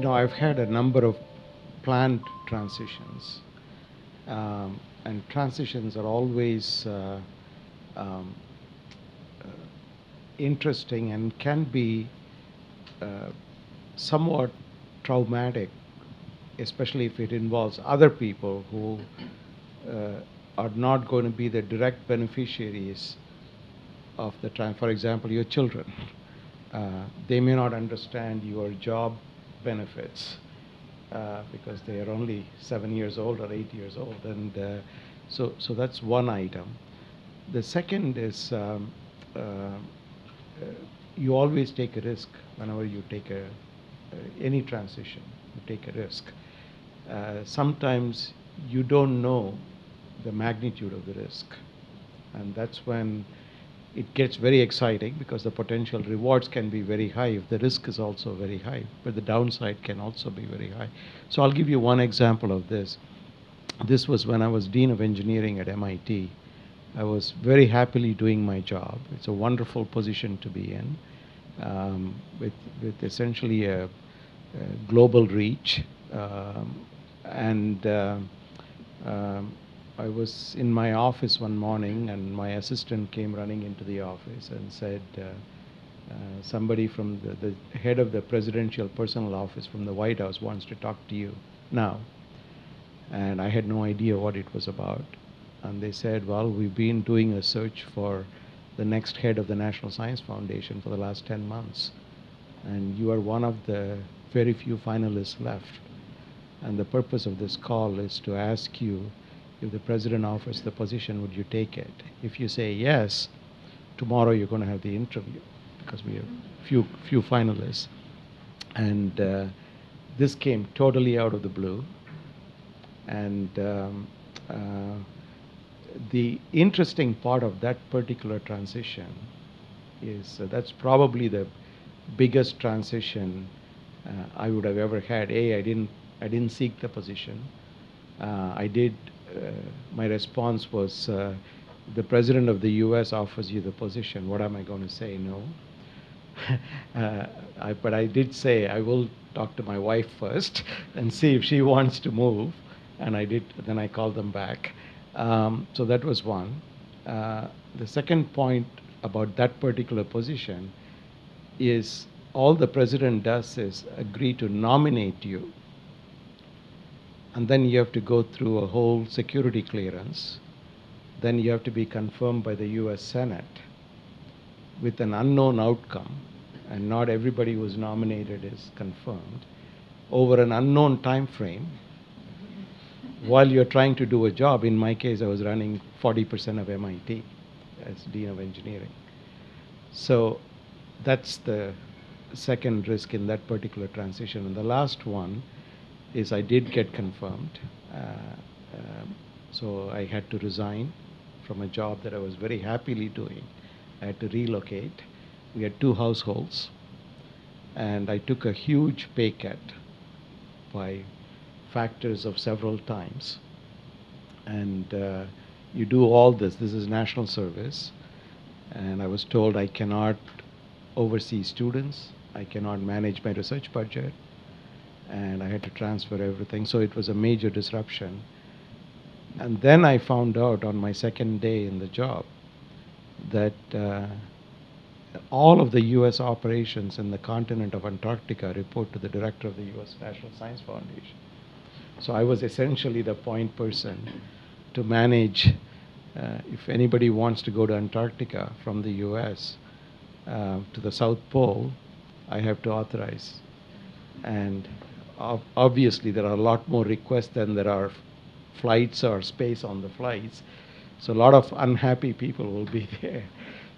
I've had a number of planned transitions, and transitions are always um, uh, interesting and can be uh, somewhat traumatic, especially if it involves other people who uh, are not going to be the direct beneficiaries of the time. For example, your children. They may not understand your job benefits because they are only 7 years old or 8 years old, and so that's one item. The second is you always take a risk whenever you take any transition. You take a risk. Sometimes you don't know the magnitude of the risk, and that's when it gets very exciting because the potential rewards can be very high if the risk is also very high, but the downside can also be very high. So I'll give you one example of this. This was when I was Dean of Engineering at MIT. I was very happily doing my job. It's a wonderful position to be in, with essentially a global reach. And um, I was in my office one morning, and my assistant came running into the office and said, somebody from the head of the presidential personal office from the White House wants to talk to you now. And I had no idea what it was about. And they said, well, we've been doing a search for the next head of the National Science Foundation for the last 10 months. And you are one of the very few finalists left. And the purpose of this call is to ask you, if the president offers the position, would you take it? If you say yes, tomorrow you're going to have the interview because we have few finalists. And this came totally out of the blue. And uh, the interesting part of that particular transition is that's probably the biggest transition I would have ever had. I didn't seek the position. I did. My response was, the president of the U.S. offers you the position. What am I going to say? No. But I did say I will talk to my wife first and see if she wants to move. And I did. Then I called them back. So that was one. The second point about that particular position is all the president does is agree to nominate you. And then you have to go through a whole security clearance. Then you have to be confirmed by the US Senate with an unknown outcome, and not everybody who's nominated is confirmed, over an unknown time frame, while you're trying to do a job. In my case, I was running 40% of MIT as Dean of Engineering. So that's the second risk in that particular transition. And the last one is I did get confirmed. So I had to resign from a job that I was very happily doing. I had to relocate. We had 2 households, and I took a huge pay cut by factors of several times. And you do all this. This is national service. And I was told I cannot oversee students. I cannot manage my research budget. And I had to transfer everything. So it was a major disruption. And then I found out on my second day in the job that all of the U.S. operations in the continent of Antarctica report to the director of the U.S. National Science Foundation. So I was essentially the point person to manage, if anybody wants to go to Antarctica from the U.S. To the South Pole, I have to authorize. And obviously there are a lot more requests than there are flights or space on the flights. So a lot of unhappy people will be there.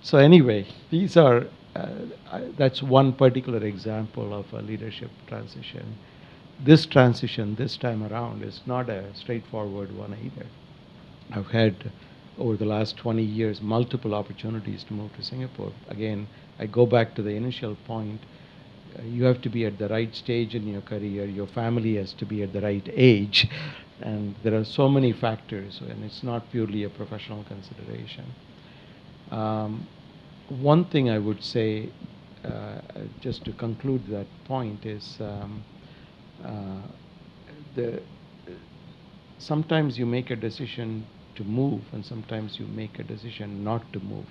So anyway, these are, that's one particular example of a leadership transition. This transition this time around is not a straightforward one either. I've had, over the last 20 years, multiple opportunities to move to Singapore. Again, I go back to the initial point. You have to be at the right stage in your career. Your family has to be at the right age. And there are so many factors, and it's not purely a professional consideration. One thing I would say, just to conclude that point, is Uh, the sometimes you make a decision to move, and sometimes you make a decision not to move,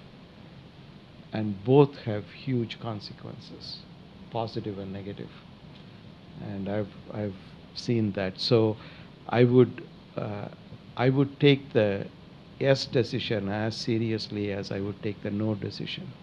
and both have huge consequences, positive and negative. And I've seen that. So I would uh, I would take the yes decision as seriously as I would take the no decision.